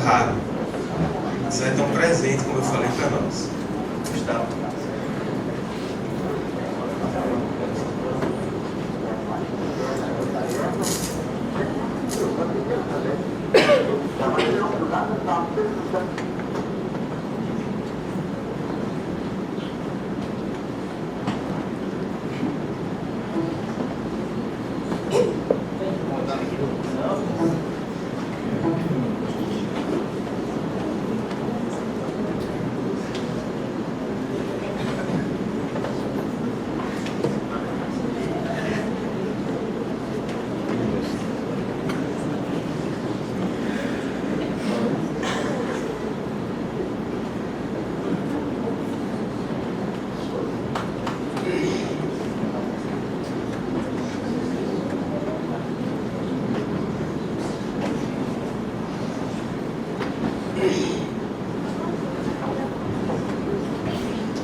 raro. Isso é tão presente, como eu falei para nós. Gustavo.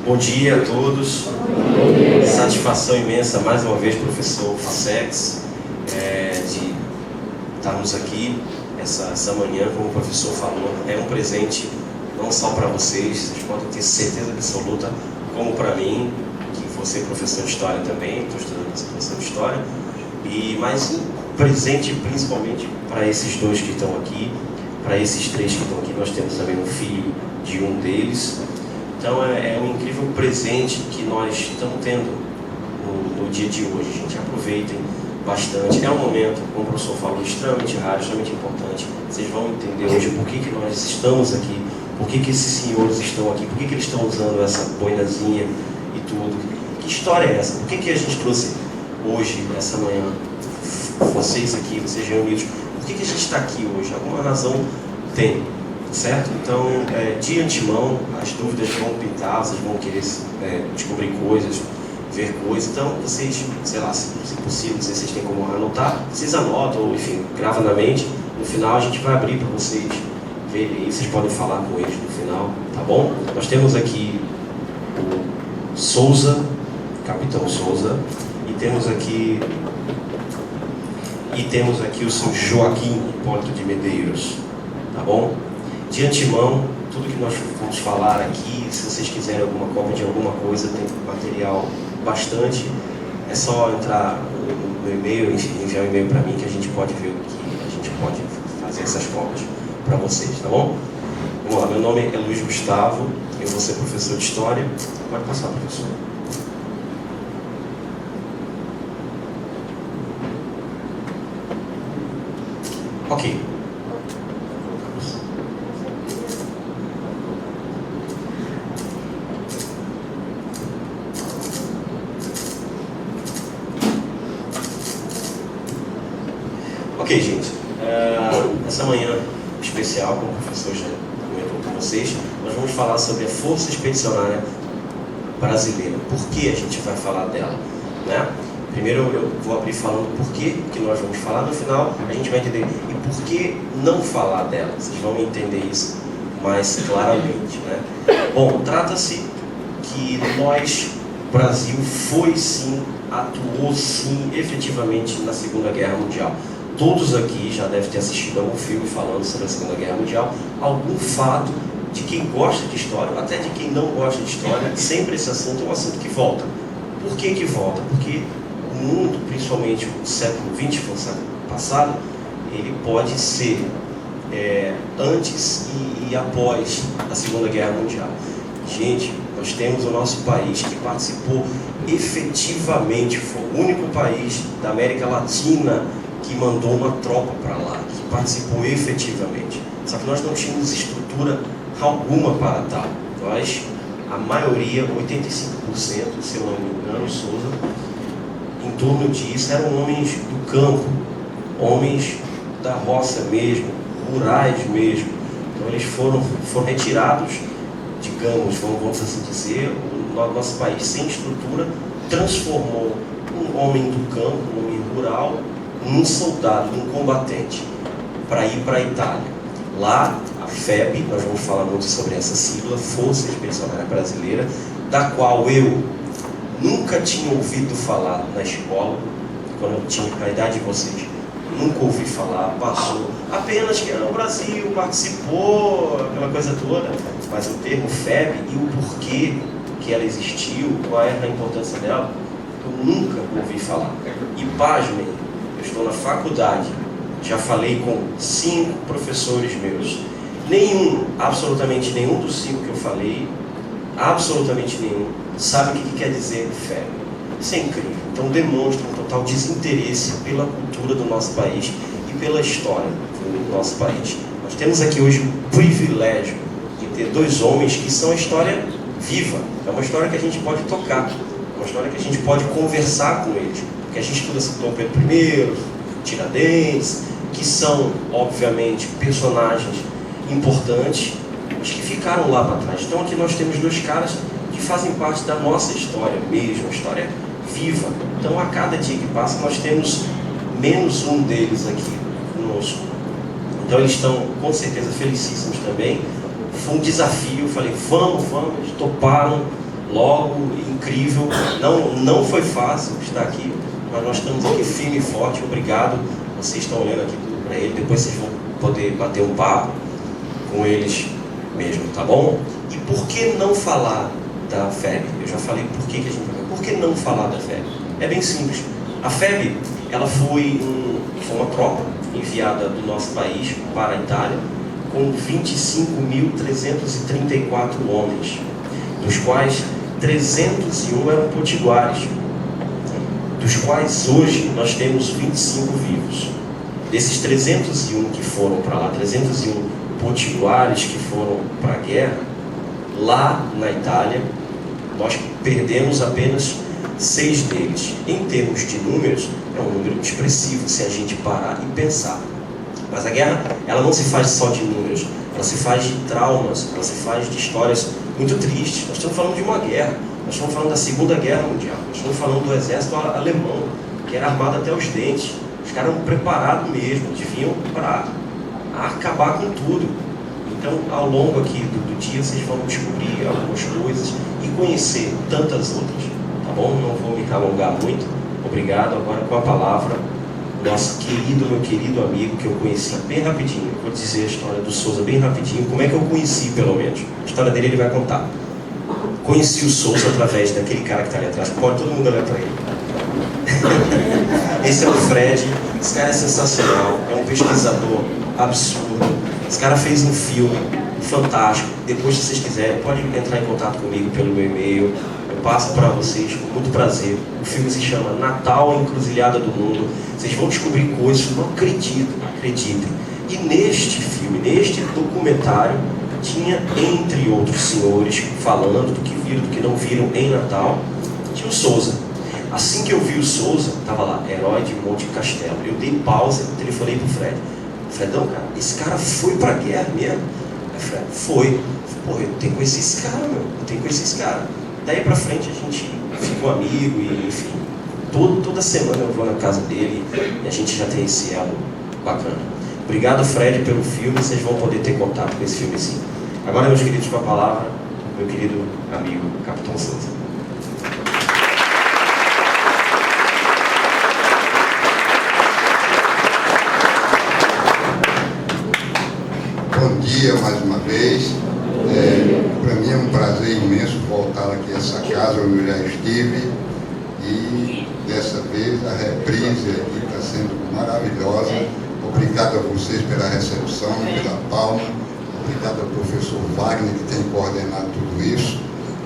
Bom dia a todos. Satisfação imensa mais uma vez, professor Facex, de estarmos aqui essa manhã, como o professor falou. É um presente não só para vocês podem ter certeza absoluta, como para mim, que vou ser professor de História também, estou estudando essa professor de História, mas um presente principalmente para esses dois que estão aqui, para esses três que estão aqui. Nós temos também um filho de um deles. Então é um incrível presente que nós estamos tendo no dia de hoje. Gente, aproveitem bastante. É um momento, como o professor falou, extremamente raro, extremamente importante. Vocês vão entender hoje por que nós estamos aqui, por que esses senhores estão aqui, por que eles estão usando essa boinazinha e tudo. Que história é essa? Por que a gente trouxe hoje, essa manhã, vocês aqui, vocês reunidos? Por que a gente está aqui hoje? Alguma razão tem. Certo? Então, de antemão, as dúvidas vão pintar, vocês vão querer descobrir coisas, ver coisas. Então, vocês, sei lá, se possível, se vocês têm como anotar, vocês anotam, ou enfim, gravam na mente. No final, a gente vai abrir para vocês verem, vocês podem falar com eles no final, tá bom? Nós temos aqui o Souza, Capitão Souza, e temos aqui o seu Joaquim Hipólito de Medeiros, tá bom? De antemão, tudo que nós vamos falar aqui, se vocês quiserem alguma cópia de alguma coisa, tem material bastante, é só entrar no e-mail, enviar um e-mail para mim que a gente pode ver o que a gente pode fazer essas cópias para vocês, tá bom? Vamos lá, meu nome é Luiz Gustavo, eu vou ser professor de História. Pode passar, professor. Ok. Ok, gente, essa manhã especial, como o professor já comentou com vocês, nós vamos falar sobre a Força Expedicionária Brasileira. Por que a gente vai falar dela, né? Primeiro eu vou abrir falando por que nós vamos falar, no final a gente vai entender e por que não falar dela. Vocês vão entender isso mais claramente, né? Bom, trata-se que nós, o Brasil, foi sim, atuou sim, efetivamente na Segunda Guerra Mundial. Todos aqui já devem ter assistido algum filme falando sobre a Segunda Guerra Mundial, algum fato de quem gosta de história, até de quem não gosta de história, sempre esse assunto é um assunto que volta. Por que volta? Porque o mundo, principalmente o século XX, o século passado, ele pode ser antes e após a Segunda Guerra Mundial. Gente, nós temos o nosso país que participou efetivamente, foi o único país da América Latina que mandou uma tropa para lá, que participou efetivamente. Só que nós não tínhamos estrutura alguma para tal. Nós, a maioria, 85%, se eu não me engano, Souza, em torno disso, eram homens do campo, homens da roça mesmo, rurais mesmo. Então eles foram retirados, digamos, vamos assim dizer, o nosso país sem estrutura transformou um homem do campo, um homem rural, num soldado, num combatente, para ir para a Itália. Lá, a FEB, nós vamos falar muito sobre essa sigla, Força Expedicionária Brasileira, da qual eu nunca tinha ouvido falar na escola, quando eu tinha a idade de vocês. nunca ouvi falar, passou. Apenas que o Brasil participou, aquela coisa toda. Mas o termo FEB e o porquê que ela existiu, qual era a importância dela, eu nunca ouvi falar. E pasmem, eu estou na faculdade, já falei com 5 professores meus. Nenhum, absolutamente nenhum dos 5 que eu falei, absolutamente nenhum, sabe o que quer dizer FEB. Isso é incrível. Então demonstra um total desinteresse pela cultura do nosso país e pela história do nosso país. Nós temos aqui hoje o privilégio de ter 2 homens que são a história viva. É uma história que a gente pode tocar, uma história que a gente pode conversar com eles. Porque a gente estuda Dom Pedro I, Tiradentes, que são, obviamente, personagens importantes, mas que ficaram lá para trás. Então aqui nós temos 2 caras que fazem parte da nossa história mesmo, a história viva. Então a cada dia que passa nós temos menos um deles aqui conosco. Então eles estão com certeza felicíssimos também. Foi um desafio, eu falei, vamos, eles toparam logo, incrível. Não foi fácil estar aqui, mas nós estamos aqui firme e forte. Obrigado, vocês estão olhando aqui para ele, depois vocês vão poder bater um papo com eles mesmo, tá bom? E por que não falar da FEB? Eu já falei por que a gente vai. Por que não falar da FEB? É bem simples. A FEB, ela foi uma tropa enviada do nosso país para a Itália com 25.334 homens, dos quais 301 eram potiguares, dos quais hoje nós temos 25 vivos. Desses 301 que foram para lá, 301 potiguares que foram para a guerra, lá na Itália, nós perdemos apenas 6 deles. Em termos de números, é um número expressivo se a gente parar e pensar. Mas a guerra, ela não se faz só de números, ela se faz de traumas, ela se faz de histórias muito tristes. Nós estamos falando de uma guerra, nós estamos falando da Segunda Guerra Mundial, nós estamos falando do exército alemão, que era armado até os dentes. Os caras eram preparados mesmo, deviam para acabar com tudo. Então, ao longo aqui do dia, vocês vão descobrir algumas coisas e conhecer tantas outras, tá bom? Não vou me alongar muito. Obrigado. Agora com a palavra, nosso meu querido amigo, que eu conheci bem rapidinho. Eu vou dizer a história do Souza bem rapidinho. Como é que eu conheci, pelo menos? A história dele ele vai contar. Conheci o Souza através daquele cara que está ali atrás. Pode todo mundo olhar para ele. Esse é o Fred. Esse cara é sensacional. É um pesquisador absurdo. Esse cara fez um filme fantástico. Depois, se vocês quiserem, pode entrar em contato comigo pelo meu e-mail. Eu passo para vocês com muito prazer. O filme se chama Natal, Encruzilhada do Mundo. Vocês vão descobrir coisas, não acreditem. E neste filme, neste documentário, tinha, entre outros senhores, falando do que viram, do que não viram em Natal, tinha o Souza. Assim que eu vi o Souza, estava lá, Herói de Monte Castelo. Eu dei pausa e telefonei pro Fred. Fredão, cara, esse cara foi pra guerra mesmo? Aí Fred, foi. Pô, eu tenho que conhecer esse cara, meu. Eu tenho que conhecer esse cara. Daí pra frente a gente ficou amigo e, enfim, toda semana eu vou na casa dele e a gente já tem esse elo bacana. Obrigado, Fred, pelo filme. Vocês vão poder ter contato com esse filme sim. Agora, meus queridos, com a palavra, meu querido amigo Capitão Souza. Bom dia mais uma vez. Para mim é um prazer imenso voltar aqui a essa casa onde eu já estive e dessa vez a reprise aqui está sendo maravilhosa. Obrigado a vocês pela recepção, pela palma. Obrigado ao professor Wagner que tem coordenado tudo isso.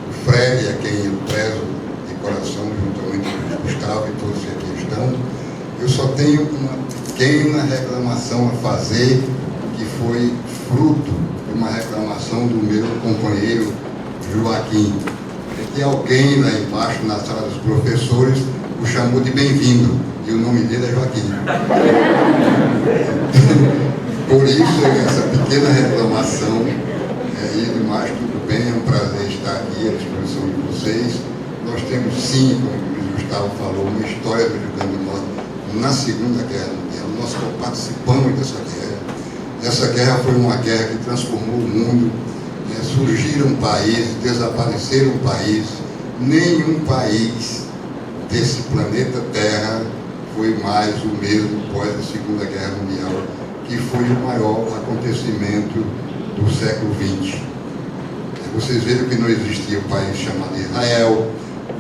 O Fred, a quem eu prezo de coração, juntamente com o Gustavo e todos que aqui estão. Eu só tenho uma pequena reclamação a fazer, que foi fruto de uma reclamação do meu companheiro Joaquim. Que alguém lá embaixo, na sala dos professores, o chamou de bem-vindo, e o nome dele é Joaquim. Por isso, essa pequena reclamação, e demais, tudo bem, é um prazer estar aqui à disposição de vocês. Nós temos sim, como o Luiz Gustavo falou, uma história do Rio Grande do Norte na Segunda Guerra Mundial. Nós participamos dessa guerra. Essa guerra foi uma guerra que transformou o mundo, né? Surgiram países, desapareceram países. Nenhum país desse planeta Terra foi mais o mesmo pós a Segunda Guerra Mundial, que foi o maior acontecimento do século XX. Vocês viram que não existia um país chamado Israel,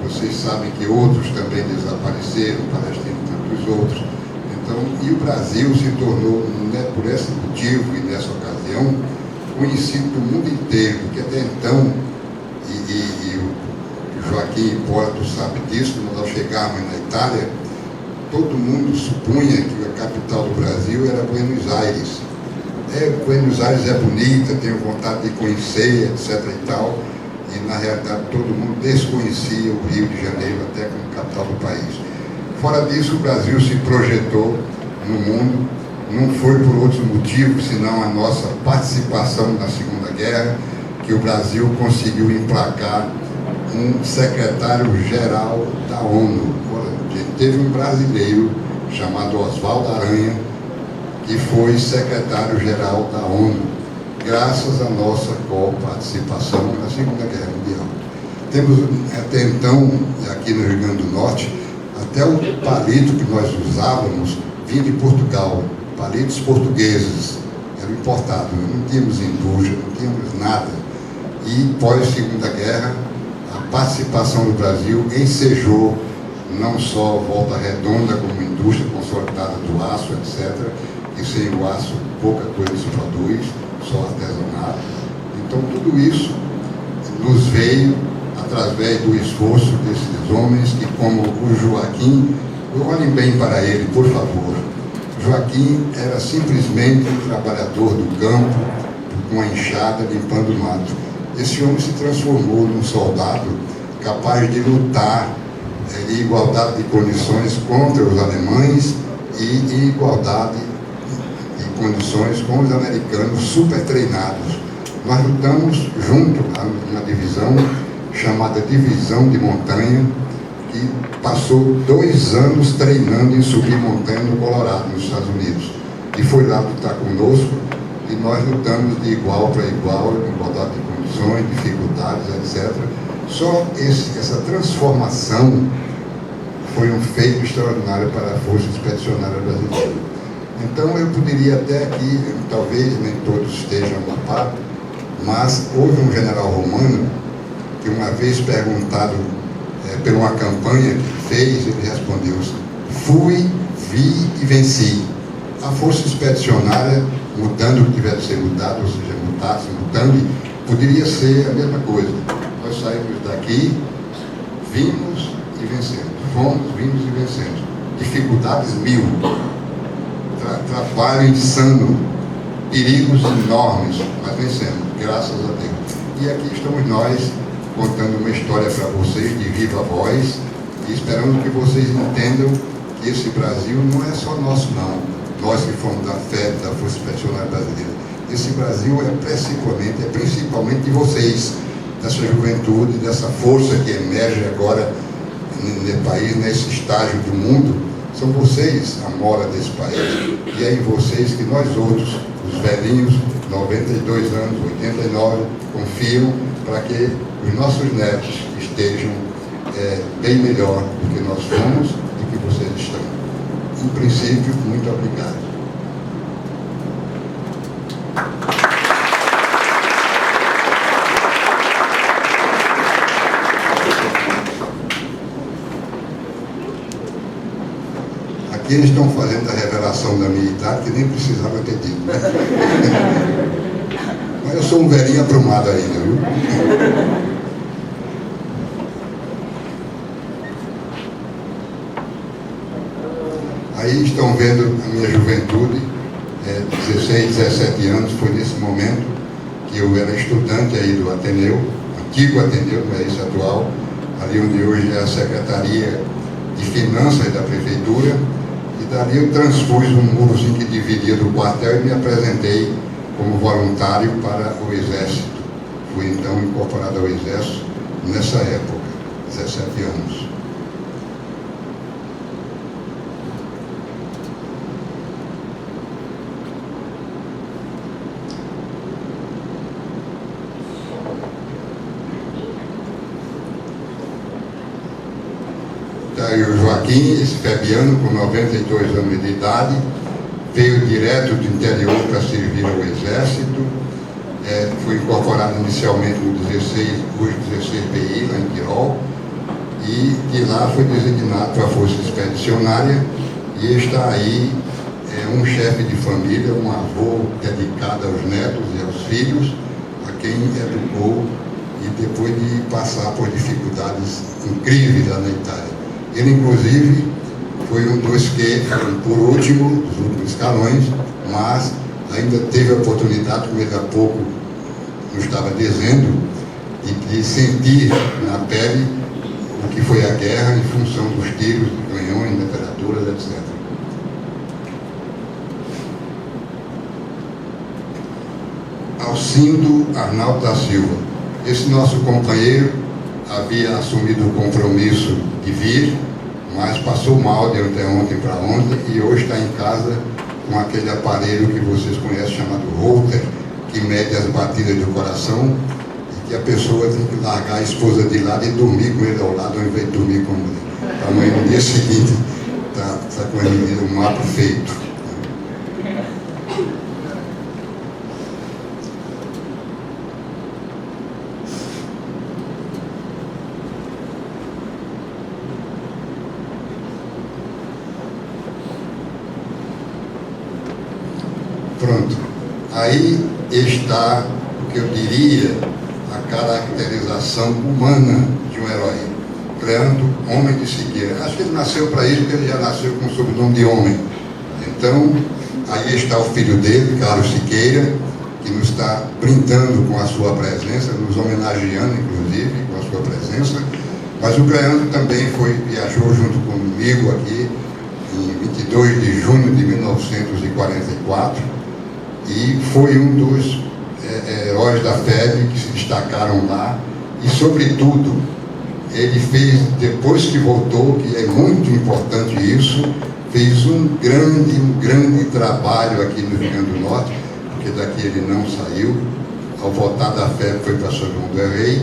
vocês sabem que outros também desapareceram, Palestina e tantos outros. Então, e o Brasil se tornou, né, por esse motivo e nessa ocasião, conhecido do mundo inteiro, porque até então, e o Joaquim Hipólito sabe disso, quando nós chegarmos na Itália, todo mundo supunha que a capital do Brasil era Buenos Aires. Buenos Aires é bonita, tenho vontade de conhecer, etc. e tal, e na realidade todo mundo desconhecia o Rio de Janeiro até como capital do país. Fora disso, o Brasil se projetou no mundo, não foi por outros motivos, senão a nossa participação na Segunda Guerra, que o Brasil conseguiu emplacar um secretário-geral da ONU. Teve um brasileiro chamado Oswaldo Aranha, que foi secretário-geral da ONU, graças à nossa coparticipação na Segunda Guerra Mundial. Temos até então, aqui no Rio Grande do Norte, até o palito que nós usávamos vinha de Portugal, palitos portugueses, eram importados, não tínhamos indústria, não tínhamos nada. E pós-Segunda Guerra, a participação do Brasil ensejou não só Volta Redonda como indústria consolidada do aço, etc., e sem o aço pouca coisa se produz, só artesanato. Então tudo isso nos veio através do esforço desses homens que, como o Joaquim, olhem bem para ele, por favor. Joaquim era simplesmente um trabalhador do campo, com a enxada, limpando o mato. Esse homem se transformou num soldado capaz de lutar em igualdade de condições contra os alemães e em igualdade de condições com os americanos super treinados. Nós lutamos junto a uma divisão chamada Divisão de Montanha, que passou 2 anos treinando em subir montanha no Colorado, nos Estados Unidos. E foi lá lutar conosco, e nós lutamos de igual para igual, em igualdade de condições, dificuldades, etc. Só essa transformação foi um feito extraordinário para a Força Expedicionária Brasileira. Então eu poderia até aqui, talvez nem todos estejam a par, mas houve um general romano que uma vez perguntado por uma campanha que fez, ele respondeu: fui, vi e venci. A Força Expedicionária, mudando o que tiver de ser mudado, ou seja, mutasse, mudando, poderia ser a mesma coisa. Nós saímos daqui, vimos e vencemos. Fomos, vimos e vencemos. Dificuldades 1000. Trabalho insano. Perigos enormes, mas vencemos, graças a Deus. E aqui estamos nós, contando uma história para vocês, de viva voz, e esperamos que vocês entendam que esse Brasil não é só nosso, não. Nós que fomos da FEB, da Força Expedicionária Brasileira. Esse Brasil é principalmente de vocês, dessa juventude, dessa força que emerge agora no país, nesse estágio do mundo. São vocês a mora desse país, e é em vocês que nós outros, os velhinhos, 92 anos, 89, confiam para que os nossos netos estejam bem melhor do que nós fomos, do que vocês estão. Em princípio, muito obrigado. Aqui eles estão fazendo a revelação da minha idade, que nem precisava ter dito, né? Mas eu sou um velhinho aprumado ainda, viu? Aí estão vendo a minha juventude, 16, 17 anos, foi nesse momento que eu era estudante aí do Ateneu, antigo Ateneu, não é esse atual, ali onde hoje é a Secretaria de Finanças da Prefeitura, e dali eu transpus um murozinho que dividia do quartel e me apresentei como voluntário para o Exército. Fui então incorporado ao Exército nessa época, 17 anos. Está aí o Joaquim, esse febiano, com 92 anos de idade, veio direto do interior para servir ao Exército, foi incorporado inicialmente no 16 PI, lá em Tirol, e de lá foi designado para a Força Expedicionária, e está aí um chefe de família, um avô dedicado aos netos e aos filhos, a quem educou, e depois de passar por dificuldades incríveis lá na Itália. Ele, inclusive, foi um dos que foram por último, dos últimos escalões, mas ainda teve a oportunidade, como ele há pouco nos estava dizendo, de sentir na pele o que foi a guerra em função dos tiros, dos canhões, metralhadoras, etc. Alcindo Arnaldo da Silva. Esse nosso companheiro havia assumido o compromisso de vir, mas passou mal de ontem para ontem e hoje está em casa com aquele aparelho que vocês conhecem chamado Holter, que mede as batidas do coração e que a pessoa tem que largar a esposa de lado e dormir com ele ao lado ao invés de dormir com a mulher. Para amanhã, no dia seguinte, está com ele um mapa feito. Pronto. Aí está o que eu diria a caracterização humana de um herói. Cleanto, homem de Siqueira. Acho que ele nasceu para isso, porque ele já nasceu com o sobrenome de homem. Então, aí está o filho dele, Carlos Siqueira, que nos está brindando com a sua presença, nos homenageando, inclusive, com a sua presença. Mas o Cleanto também viajou junto comigo aqui, em 22 de junho de 1944, e foi um dos heróis da FEB que se destacaram lá, e sobretudo ele fez, depois que voltou, que é muito importante isso, fez um grande trabalho aqui no Rio Grande do Norte, porque daqui ele não saiu. Ao voltar da FEB foi para São João del Rei,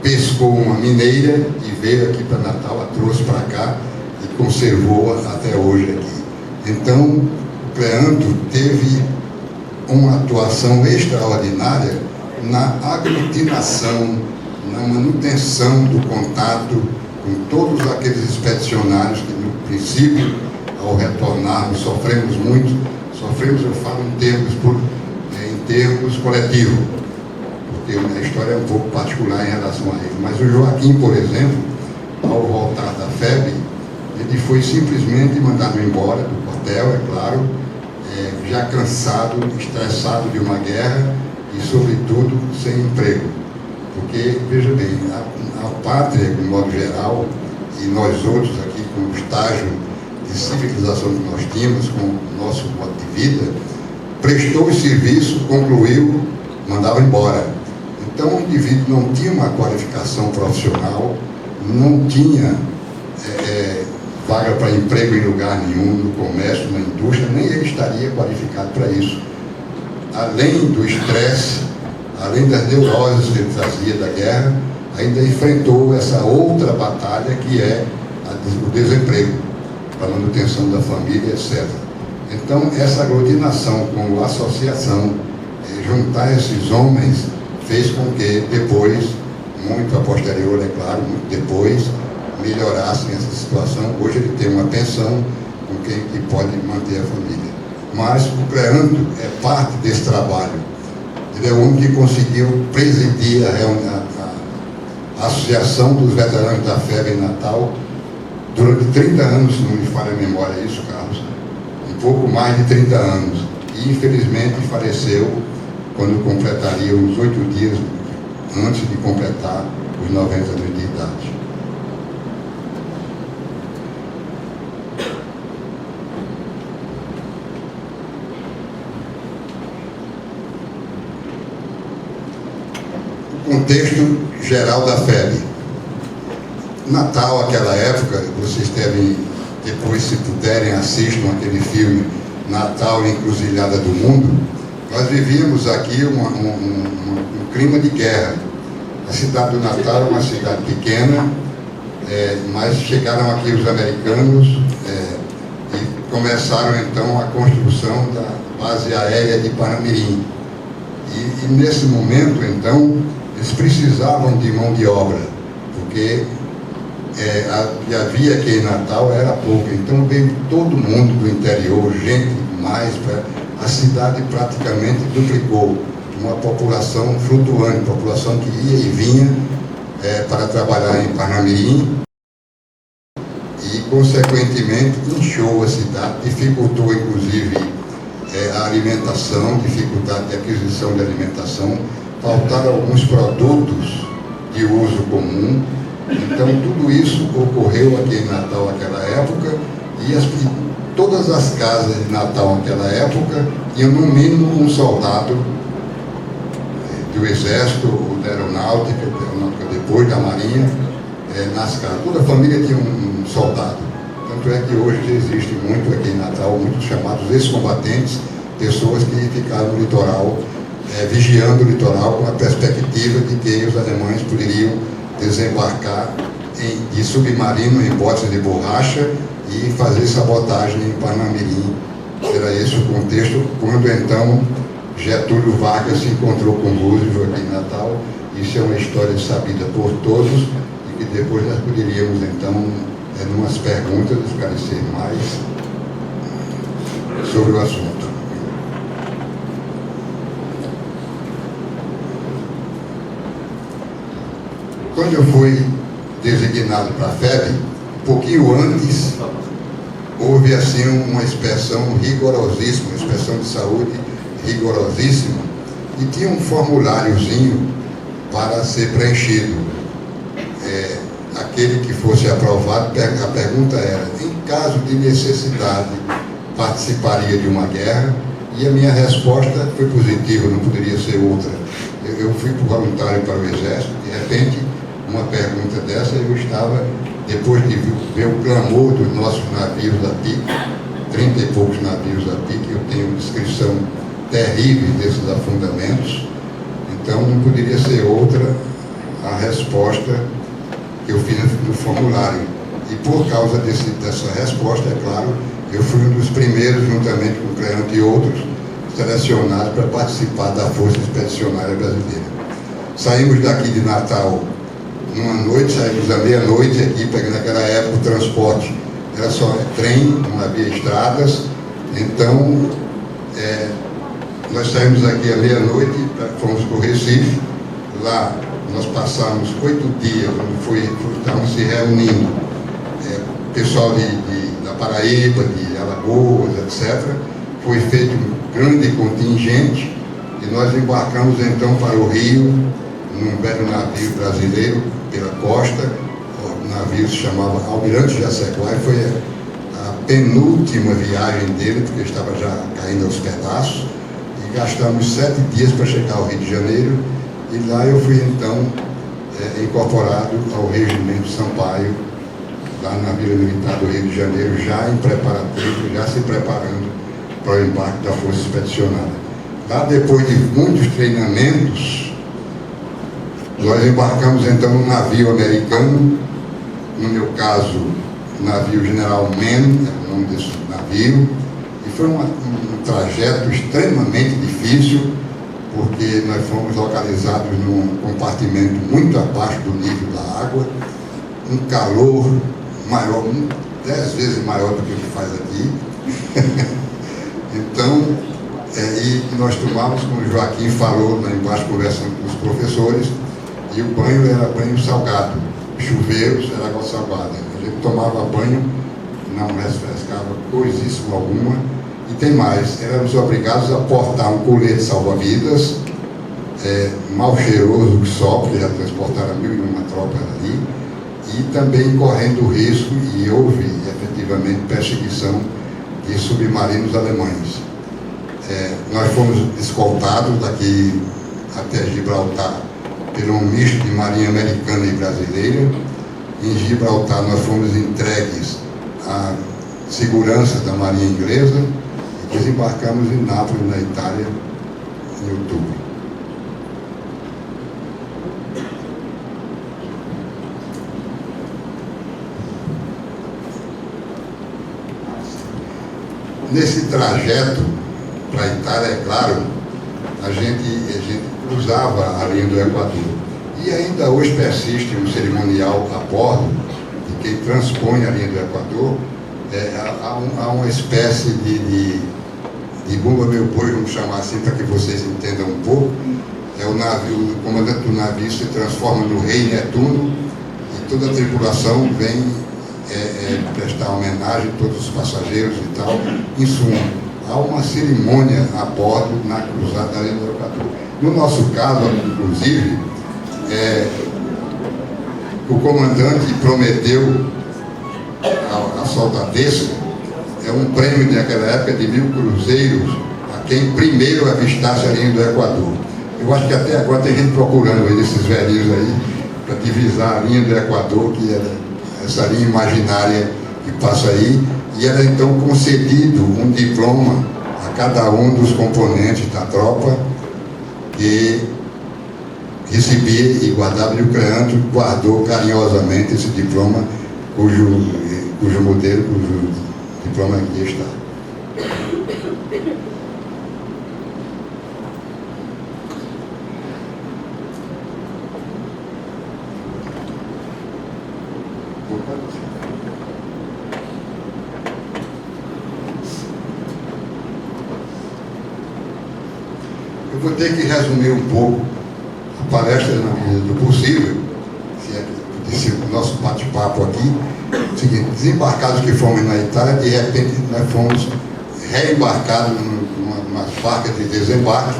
pescou uma mineira e veio aqui para Natal, a trouxe para cá e conservou-a até hoje aqui. Então, o Cleanto teve uma atuação extraordinária na aglutinação, na manutenção do contato com todos aqueles expedicionários que, no princípio, ao retornarmos, sofremos muito. Sofremos, eu falo em termos coletivos, porque a história é um pouco particular em relação a ele. Mas o Joaquim, por exemplo, ao voltar da FEB, ele foi simplesmente mandado embora do quartel, é claro, já cansado, estressado de uma guerra e, sobretudo, sem emprego. Porque, veja bem, a pátria, de modo geral, e nós outros aqui com o estágio de civilização que nós tínhamos, com o nosso modo de vida, prestou o serviço, concluiu, mandava embora. Então, o indivíduo não tinha uma qualificação profissional, não tinha vaga para emprego em lugar nenhum, no comércio, na indústria, nem ele estaria qualificado para isso. Além do estresse, além das neuroses que ele trazia da guerra, ainda enfrentou essa outra batalha que é o desemprego, para a manutenção da família, etc. Então, essa aglutinação com a associação, juntar esses homens, fez com que depois, muito a posterior, é claro, muito depois, melhorassem essa situação. Hoje ele tem uma pensão com quem que pode manter a família. Mas o Cleanto é parte desse trabalho. Ele é o homem que conseguiu presidir a Associação dos Veteranos da FEB em Natal durante 30 anos, se não me falha a memória isso, Carlos, um pouco mais de 30 anos. E infelizmente faleceu quando completaria uns 8 dias antes de completar os 90 anos de idade. Contexto geral da FEB. Natal, aquela época, vocês devem, depois, se puderem, assistam aquele filme Natal, Encruzilhada do Mundo. Nós vivíamos aqui um clima de guerra. A cidade do Natal é uma cidade pequena, mas chegaram aqui os americanos e começaram então a construção da base aérea de Parnamirim. E nesse momento, então, eles precisavam de mão de obra, porque que havia aqui em Natal era pouco. Então veio todo mundo do interior, gente mais, a cidade praticamente duplicou. Uma população flutuante, população que ia e vinha para trabalhar em Parnamirim e, consequentemente, inchou a cidade, dificultou, inclusive, a alimentação, dificuldade de aquisição de alimentação, faltaram alguns produtos de uso comum. Então, tudo isso ocorreu aqui em Natal naquela época e todas as casas de Natal naquela época tinham, no mínimo, um soldado do Exército, ou da Aeronáutica depois da Marinha, nas casas. Toda a família tinha um soldado. Tanto é que hoje existe muito aqui em Natal, muitos chamados ex-combatentes, pessoas que ficaram no litoral, vigiando o litoral com a perspectiva de que os alemães poderiam desembarcar de submarino em botes de borracha e fazer sabotagem em Parnamirim. Era esse o contexto, quando então Getúlio Vargas se encontrou com Roosevelt aqui em Natal. Isso é uma história sabida por todos e que depois nós poderíamos então, em umas perguntas, esclarecer mais sobre o assunto. Quando eu fui designado para a FEB, um pouquinho antes, houve assim uma inspeção rigorosíssima, uma inspeção de saúde rigorosíssima, e tinha um formuláriozinho para ser preenchido. Aquele que fosse aprovado, a pergunta era: em caso de necessidade, participaria de uma guerra? E a minha resposta foi positiva, não poderia ser outra. Eu fui voluntário para o Exército, de repente, uma pergunta dessa, eu estava, depois de ver o clamor dos nossos navios da PIC, 30 e poucos navios da PIC, eu tenho descrição terrível desses afundamentos, então não poderia ser outra a resposta que eu fiz no formulário. E por causa dessa resposta, é claro, eu fui um dos primeiros, juntamente com o Cleante e outros, selecionados para participar da Força Expedicionária Brasileira. Saímos daqui de Natal numa noite, saímos à meia-noite aqui, pegando naquela época o transporte era só trem, não havia estradas, então nós saímos aqui à meia-noite, fomos para o Recife. Lá nós passamos 8 dias, estávamos se reunindo, pessoal da Paraíba, de Alagoas, etc. Foi feito um grande contingente e nós embarcamos então para o Rio, num velho navio brasileiro, pela costa. O navio se chamava Almirante Jaceguai, foi a penúltima viagem dele, porque estava já caindo aos pedaços, e gastamos 7 dias para chegar ao Rio de Janeiro, e lá eu fui então incorporado ao Regimento Sampaio, lá na Vila Militar do Rio de Janeiro, já em preparatório, já se preparando para o embarque da Força Expedicionária. Lá, depois de muitos treinamentos, nós embarcamos então num navio americano, no meu caso, o navio General Mann, é o nome desse navio, e foi um trajeto extremamente difícil, porque nós fomos localizados num compartimento muito abaixo do nível da água, um calor maior, 10 vezes maior do que o que faz aqui. Então, e nós tomávamos, como o Joaquim falou lá embaixo, conversando com os professores, e o banho era banho salgado, chuveiros era água salgada. A gente tomava banho, não refrescava coisíssima alguma, e tem mais, éramos obrigados a portar um colete salva-vidas, mal cheiroso que só, porque já transportaram 1.001 tropas ali, e também correndo o risco, e houve efetivamente perseguição de submarinos alemães. Nós fomos escoltados daqui até Gibraltar por um misto de marinha americana e brasileira. Em Gibraltar nós fomos entregues à segurança da marinha inglesa e desembarcamos em Nápoles, na Itália, em outubro. nesse trajeto para a Itália, é claro, a gente cruzava a linha do Equador. E ainda hoje persiste um cerimonial a bordo de quem transpõe a linha do Equador. Há uma espécie de bumba meu boi, vamos chamar assim, para que vocês entendam um pouco. O comandante do navio se transforma no rei Netuno e toda a tripulação vem prestar homenagem a todos os passageiros e tal. Em suma, há uma cerimônia a bordo na cruzada da linha do Equador. No nosso caso, inclusive, o comandante prometeu a soldadesca um prêmio naquela época de 1.000 cruzeiros a quem primeiro avistasse a linha do Equador. Eu acho que até agora tem gente procurando aí, esses velhinhos aí, para divisar a linha do Equador, que era essa linha imaginária que passa aí, e era então concedido um diploma a cada um dos componentes da tropa, que recebia e guardava, e o Creanto guardou carinhosamente esse diploma, cujo modelo, cujo diploma aqui está. Eu vou ter que resumir um pouco a palestra na medida do possível, esse nosso bate-papo aqui. Seguinte, desembarcados que fomos na Itália, de repente nós fomos reembarcados numa barca de desembarque.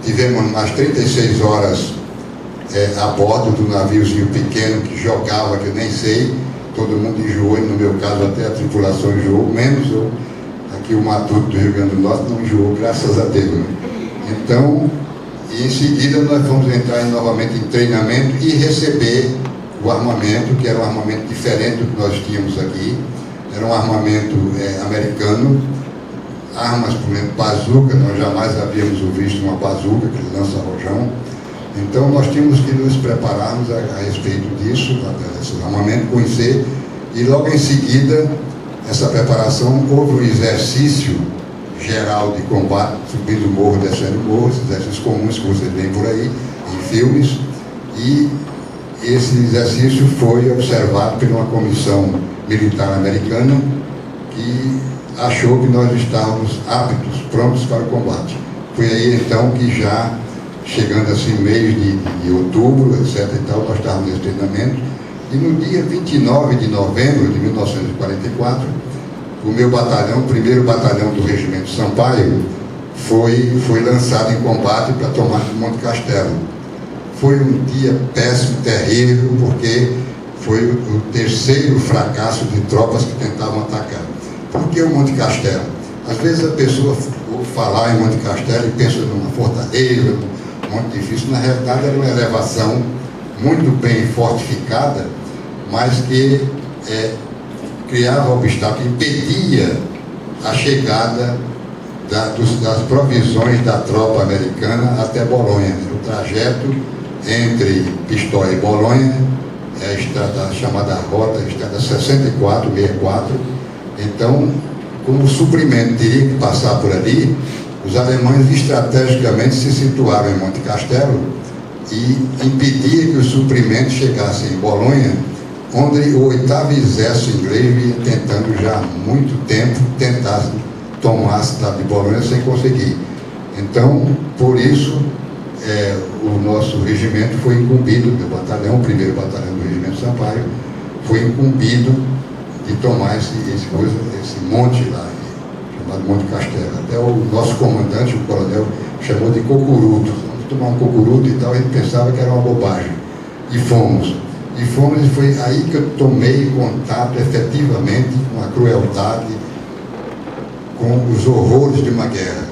Tivemos mais 36 horas a bordo do naviozinho pequeno que jogava, que eu nem sei, todo mundo enjoou, e no meu caso até a tripulação enjoou, menos eu, aqui o Matuto do Rio Grande do Norte não enjoou, graças a Deus, né? Então, e em seguida nós vamos entrar novamente em treinamento e receber o armamento, que era um armamento diferente do que nós tínhamos aqui. Era um armamento americano, armas, por exemplo, bazuca, nós jamais havíamos visto uma bazuca, que lança-rojão. Então nós tínhamos que nos prepararmos a respeito disso, desse armamento, conhecer, e logo em seguida, essa preparação, houve um exercício geral de combate, subindo o morro, descendo o morro, esses exercícios comuns que vocês veem por aí, em filmes, e esse exercício foi observado por uma comissão militar americana que achou que nós estávamos aptos, prontos para o combate. Foi aí então que já, chegando assim mês de outubro, etc. e tal, nós estávamos nesse treinamento, e no dia 29 de novembro de 1944, o meu batalhão, o primeiro batalhão do Regimento Sampaio, foi lançado em combate para tomar Monte Castelo. Foi um dia péssimo, terrível, porque foi o terceiro fracasso de tropas que tentavam atacar. Por que o Monte Castelo? Às vezes a pessoa ouve falar em Monte Castelo e pensa numa fortaleza, muito difícil. Na realidade era uma elevação muito bem fortificada, mas que criava obstáculos, impedia a chegada das provisões da tropa americana até Bolonha. O trajeto entre Pistoia e Bolonha é a estrada chamada Rota, a estrada 64. Então, como o suprimento teria que passar por ali, os alemães estrategicamente se situaram em Monte Castelo e impediam que os suprimentos chegassem em Bolonha, onde o 8º Exército inglês vinha tentando já há muito tempo tentar tomar a cidade de Bolonha sem conseguir. Então, por isso, o nosso regimento foi incumbido, o primeiro batalhão do Regimento Sampaio, foi incumbido de tomar esse monte lá, chamado Monte Castelo. Até o nosso comandante, o coronel, chamou de cocuruto. Vamos tomar um cocuruto e tal, ele pensava que era uma bobagem. E fomos, e foi aí que eu tomei contato efetivamente com a crueldade, com os horrores de uma guerra.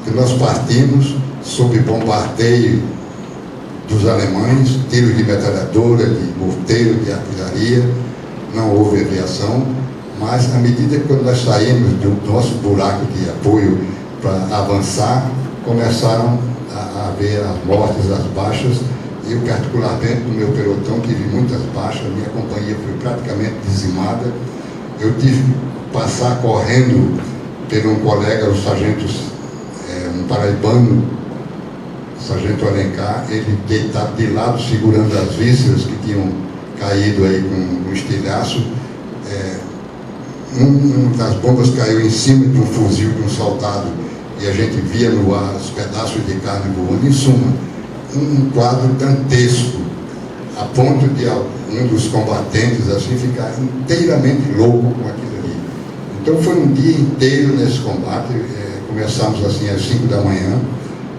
Que nós partimos sob bombardeio dos alemães, tiros de metralhadora, de morteiro, de artilharia, não houve aviação, mas à medida que quando nós saímos do nosso buraco de apoio para avançar, começaram a haver as mortes, as baixas. Eu, particularmente, no meu pelotão, tive muitas baixas, a minha companhia foi praticamente dizimada. Eu tive que passar correndo por um colega, o sargento, um paraibano, o sargento Alencar, ele deitado de lado, segurando as vísceras que tinham caído aí com um estilhaço. Uma das bombas caiu em cima de um fuzil de um soldado e a gente via no ar os pedaços de carne voando. Em suma, um quadro dantesco, a ponto de um dos combatentes assim ficar inteiramente louco com aquilo ali. Então foi um dia inteiro nesse combate. Começamos assim às 5 da manhã,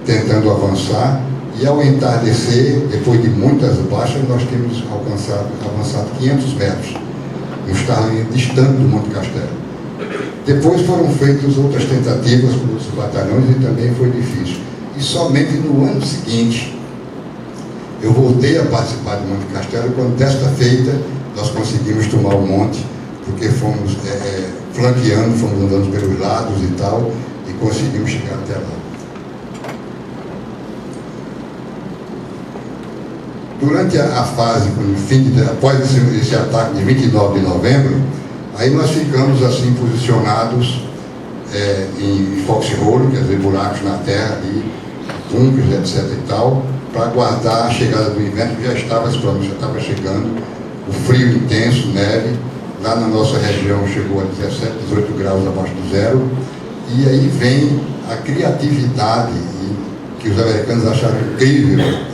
tentando avançar, e ao entardecer, depois de muitas baixas, nós tínhamos avançado 500 metros. Estava distante do Monte Castelo. Depois foram feitas outras tentativas com outros batalhões e também foi difícil. E somente no ano seguinte eu voltei a participar do Monte Castelo, quando desta feita nós conseguimos tomar o monte, porque fomos flanqueando, fomos andando pelos lados e tal, e conseguimos chegar até lá. Durante a fase, após esse ataque de 29 de novembro, aí nós ficamos assim posicionados em foxhole, quer dizer, buracos na terra, ali, bunkers, etc. e tal, para aguardar a chegada do inverno, que já estava chegando, o frio intenso, neve. Lá na nossa região chegou a 17, 18 graus abaixo do zero, e aí vem a criatividade que os americanos acharam incrível,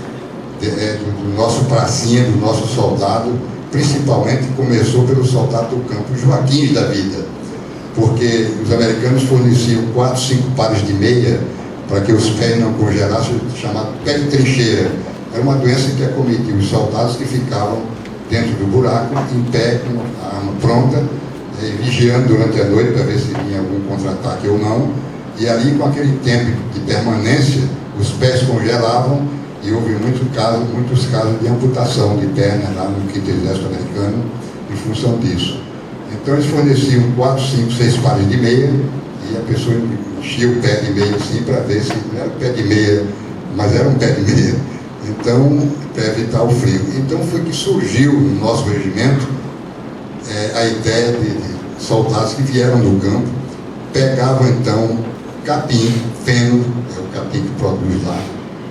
do nosso pracinha, do nosso soldado, principalmente começou pelo soldado do campo, os Joaquins da vida, porque os americanos forneciam 4, 5 pares de meia para que os pés não congelassem, chamado pé de trincheira. Era uma doença que acometia os soldados que ficavam dentro do buraco, em pé, com a arma pronta, vigiando durante a noite para ver se vinha algum contra-ataque ou não, e ali com aquele tempo de permanência, os pés congelavam. E houve muitos casos de amputação de perna lá no 5º Exército Americano, em função disso. Então eles forneciam 4, 5, 6 pares de meia, e a pessoa enchia o pé de meia assim, para ver se não era pé de meia, mas era um pé de meia. Então, para evitar o frio. Então foi que surgiu no nosso regimento a ideia de soldados que vieram do campo, pegavam então capim, feno, é o capim que produz lá,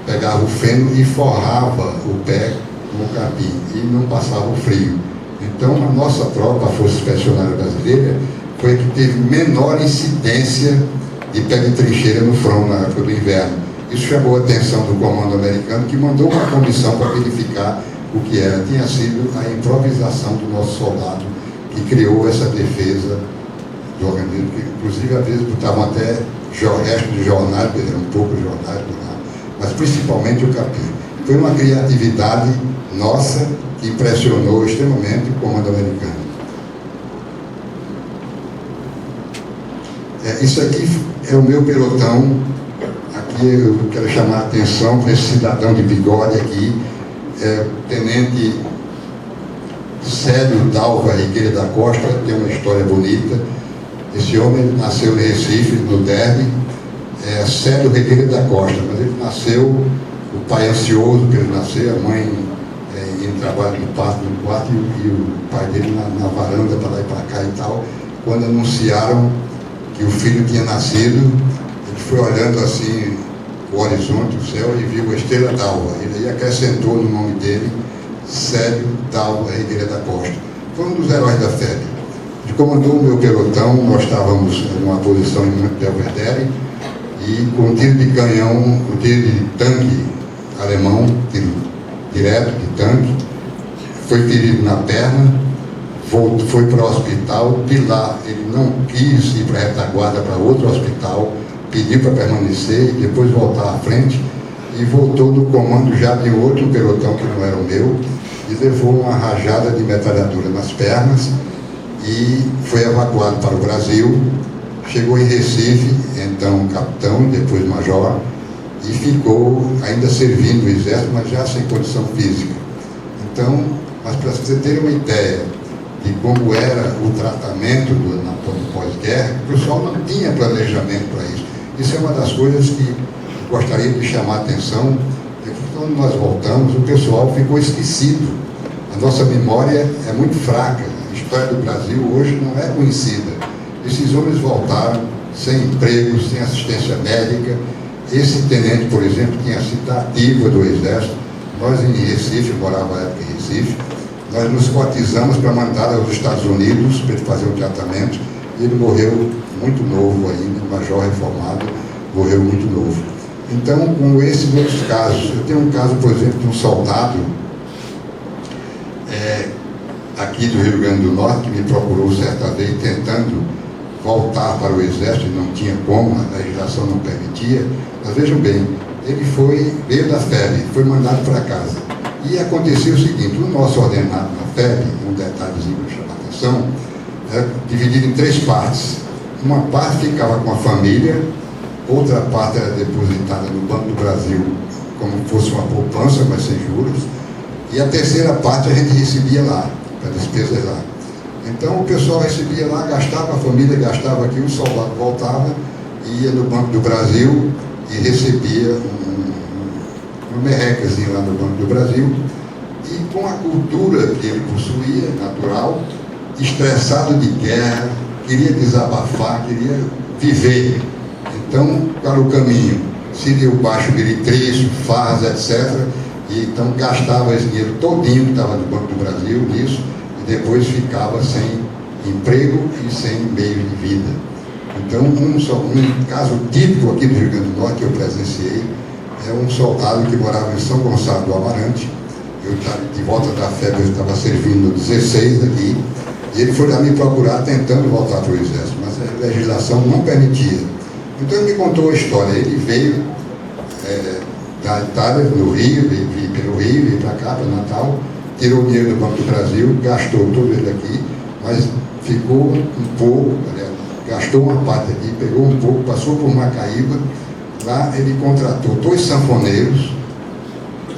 pegava o feno e forrava o pé com o capim e não passava o frio. Então a nossa tropa, a Força Expedicionária Brasileira, foi a que teve menor incidência de pé de trincheira no front na época do inverno. Isso chamou a atenção do comando americano, que mandou uma comissão para verificar o que era. Tinha sido a improvisação do nosso soldado que criou essa defesa do organismo, que inclusive às vezes botavam até resto de jornais, eram poucos jornais por lá, mas principalmente o capim. Foi uma criatividade nossa que impressionou extremamente o comando americano. Isso aqui é o meu pelotão. Aqui eu quero chamar a atenção para esse cidadão de bigode aqui, Tenente Célio Dalva Regueira da Costa, tem uma história bonita. Esse homem nasceu em Recife, no Derby, Célio Regueira da Costa, mas ele nasceu, o pai ansioso que ele nasceu, a mãe em trabalho de parto no quarto e o pai dele na varanda para lá e para cá e tal. Quando anunciaram que o filho tinha nascido, ele foi olhando assim o horizonte, o céu, e viu a estrela d'alva. Ele aí acrescentou no nome dele Célio Dalva Regueira da Costa. Foi um dos heróis da FEB. Ele comandou o meu pelotão, nós estávamos numa posição em Monte Belvedere, e com um tiro de canhão, um tiro de tanque alemão, tiro direto de tanque, foi ferido na perna, foi para o hospital. De lá ele não quis ir para a retaguarda, para outro hospital, pediu para permanecer e depois voltar à frente, e voltou no comando já de outro pelotão que não era o meu, e levou uma rajada de metralhadora nas pernas e foi evacuado para o Brasil. Chegou em Recife, então capitão, depois major, e ficou ainda servindo o exército, mas já sem condição física. Então, mas para você ter uma ideia de como era o tratamento do pós-guerra, o pessoal não tinha planejamento para isso. Isso é uma das coisas que eu gostaria de chamar a atenção, é que quando nós voltamos, o pessoal ficou esquecido. A nossa memória é muito fraca. A história do Brasil hoje não é conhecida. Esses homens voltaram sem emprego, sem assistência médica. Esse tenente, por exemplo, tinha sido da ativa do Exército. Nós em Recife, morava à época em Recife, nós nos cotizamos para mandar aos Estados Unidos para ele fazer um tratamento. E ele morreu muito novo ainda, major reformado, morreu muito novo. Então, com esses outros casos, eu tenho um caso, por exemplo, de um soldado aqui do Rio Grande do Norte, que me procurou certa vez tentando voltar para o Exército, não tinha como, a legislação não permitia. Mas vejam bem, ele veio da FEB, foi mandado para casa. E aconteceu o seguinte, o nosso ordenado na FEB, um detalhezinho para chamar a atenção, é dividido em 3 partes. Uma parte ficava com a família, outra parte era depositada no Banco do Brasil, como fosse uma poupança, mas sem juros, e a terceira parte a gente recebia lá, para despesas lá. Então o pessoal recebia lá, gastava, a família gastava aqui, o soldado voltava, ia no Banco do Brasil e recebia uma merrecazinha lá no Banco do Brasil, e com a cultura que ele possuía, natural, estressado de guerra, queria desabafar, queria viver. Então, para o caminho, seria o baixo meretrício, farras, etc. E então gastava esse dinheiro todinho que estava no Banco do Brasil nisso, e depois ficava sem emprego e sem meio de vida. Então, um caso típico aqui do Rio Grande do Norte que eu presenciei é um soldado que morava em São Gonçalo do Amarante. Eu estava de volta da FEB, eu estava servindo no 16 aqui, e ele foi lá me procurar tentando voltar para o Exército, mas a legislação não permitia. Então ele me contou a história. Ele veio da Itália, no Rio, veio pelo Rio, veio para cá, para Natal, tirou o dinheiro do Banco do Brasil, gastou todo ele aqui, mas ficou um pouco, gastou uma parte aqui, pegou um pouco, passou por Macaíba. Lá ele contratou 2 sanfoneiros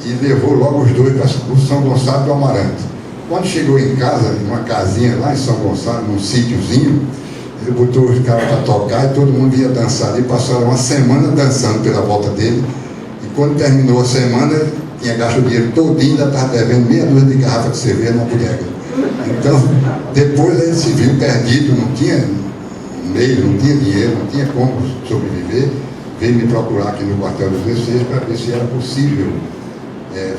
e levou logo os 2 para o São Gonçalo do Amarante. Quando chegou em casa, em uma casinha lá em São Gonçalo, num sítiozinho, ele botou os caras para tocar e todo mundo ia dançar ali. Passaram uma semana dançando pela volta dele, e quando terminou a semana, tinha gasto o dinheiro todinho, ainda estava devendo meia dúzia de garrafa de cerveja na bodega. Então, depois ele se viu perdido, não tinha meio, não tinha dinheiro, não tinha como sobreviver. Veio me procurar aqui no quartel do 16 para ver se era possível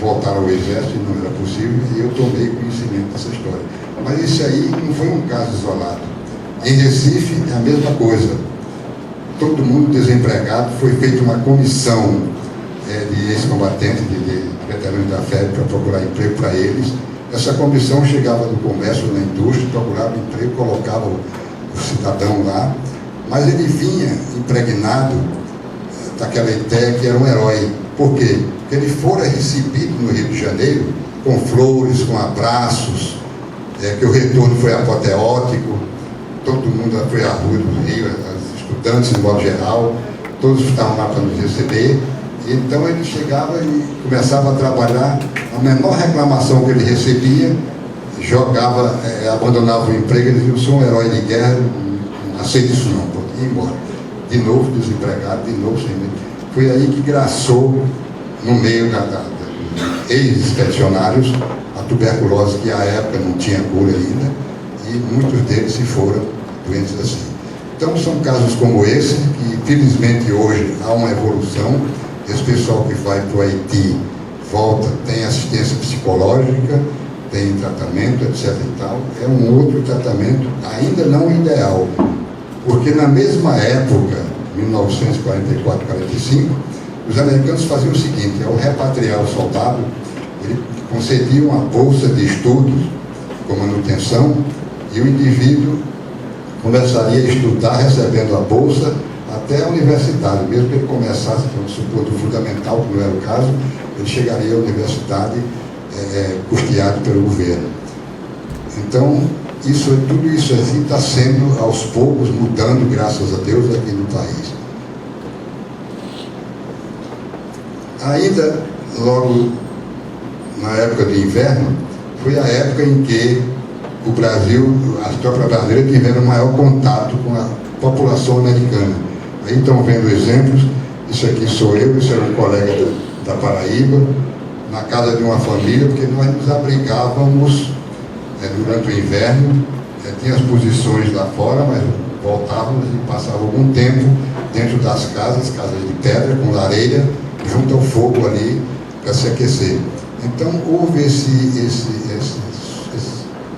voltar ao Exército, e não era possível, e eu tomei conhecimento dessa história. Mas isso aí não foi um caso isolado. Em Recife é a mesma coisa. Todo mundo desempregado, foi feita uma comissão de ex-combatentes, de veteranos da FEB, para procurar emprego para eles. Essa comissão chegava no comércio, na indústria, procurava emprego, colocava o cidadão lá, mas ele vinha impregnado daquela ideia que era um herói. Por quê? Porque ele fora recebido no Rio de Janeiro com flores, com abraços, que o retorno foi apoteótico, todo mundo foi à rua do Rio, os estudantes de modo geral, todos estavam lá para nos receber. E então ele chegava e começava a trabalhar, a menor reclamação que ele recebia, jogava, abandonava o emprego, ele dizia: eu sou um herói de guerra, não aceito isso não, porque ia embora. De novo desempregado, de novo sem medo. Foi aí que graçou, no meio dos ex-expedicionários, a tuberculose, que à época não tinha cura ainda, e muitos deles se foram doentes assim. Então são casos como esse, que felizmente hoje há uma evolução. Esse pessoal que vai para o Haiti volta, tem assistência psicológica, tem tratamento, etc. e tal. É um outro tratamento, ainda não ideal, porque na mesma época, 1944, 45, os americanos faziam o seguinte: ao repatriar o soldado, ele concedia uma bolsa de estudos com manutenção, e o indivíduo começaria a estudar recebendo a bolsa até a universidade. Mesmo que ele começasse, vamos supor, do fundamental, que não era o caso, ele chegaria à universidade custeado pelo governo. Então, tudo isso assim está sendo aos poucos mudando, graças a Deus, aqui no país. Ainda logo na época de inverno, foi a época em que o Brasil, as tropas brasileiras tiveram maior contato com a população americana. Aí estão vendo exemplos. Isso aqui sou eu, isso é um colega da Paraíba, na casa de uma família, porque nós nos abrigávamos durante o inverno. Tinha as posições lá fora, mas voltávamos e passavam algum tempo dentro das casas de pedra, com lareira, junto ao fogo ali, para se aquecer. Então, houve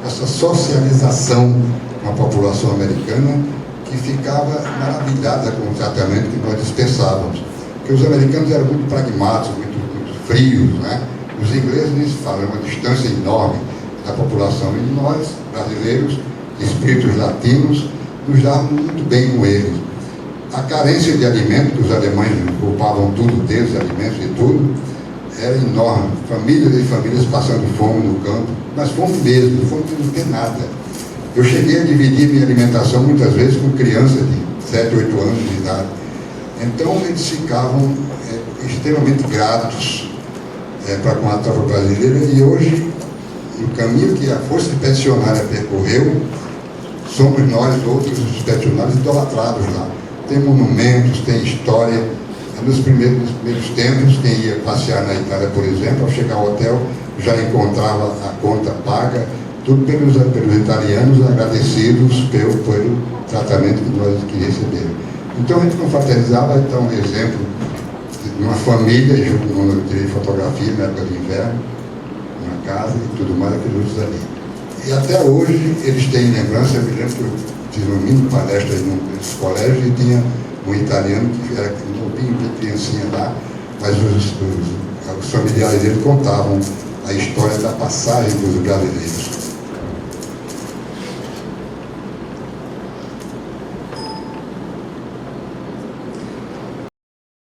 essa socialização com a população americana que ficava maravilhada com o tratamento que nós dispensávamos. Porque os americanos eram muito pragmáticos, muito frios, né? Os ingleses nem se falam, é uma distância enorme da população. E nós, brasileiros, espíritos latinos, nos dávamos muito bem com eles. A carência de alimentos, que os alemães culpavam tudo deles, alimentos e tudo, era enorme. Famílias e famílias passando fome no campo, mas fome mesmo, fome de não ter nada. Eu cheguei a dividir minha alimentação muitas vezes com crianças de 7, 8 anos de idade. Então eles ficavam extremamente gratos para com a tropa brasileira, e hoje, no caminho que a Força Expedicionária percorreu, somos nós, outros expedicionários, idolatrados lá. Tem monumentos, tem história. Nos primeiros tempos, quem ia passear na Itália, por exemplo, ao chegar ao hotel, já encontrava a conta paga, tudo pelos italianos agradecidos pelo tratamento que nós aqui recebemos. Então a gente confraternizava, então um exemplo de uma família, quando eu tirei fotografia na época de inverno, uma casa e tudo mais, aqueles ali. E até hoje eles têm lembrança. Eu me lembro que eu fiz uma mini palestra em um desses colégios e tinha um italiano que era novinho, de criancinha lá, mas os familiares dele contavam a história da passagem dos brasileiros.